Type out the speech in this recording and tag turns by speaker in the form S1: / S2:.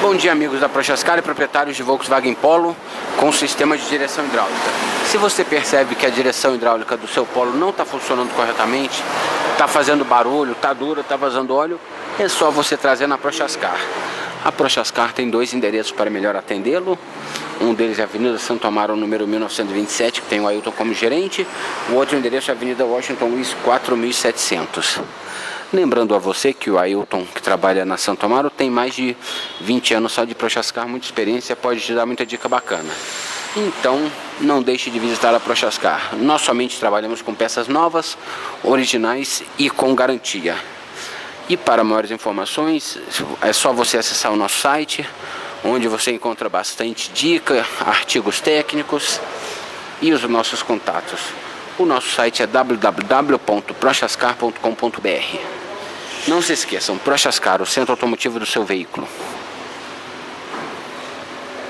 S1: Bom dia, amigos da Prochascar e proprietários de Volkswagen Polo com sistema de direção hidráulica. Se você percebe que a direção hidráulica do seu Polo não está funcionando corretamente, está fazendo barulho, está dura, está vazando óleo, é só você trazer na Prochascar. A Prochascar tem dois endereços para melhor atendê-lo. Um deles é a Avenida Santo Amaro, número 1927, que tem o Ailton como gerente. O outro endereço é a Avenida Washington Luiz, 4700. Lembrando a você que o Ailton, que trabalha na Santo Amaro, tem mais de 20 anos só de Prochascar, muita experiência, pode te dar muita dica bacana. Então, não deixe de visitar a Prochascar. Nós somente trabalhamos com peças novas, originais e com garantia. E para maiores informações, é só você acessar o nosso site, onde você encontra bastante dica, artigos técnicos e os nossos contatos. O nosso site é www.prochascar.com.br. Não se esqueçam, Prochascar, o centro automotivo do seu veículo.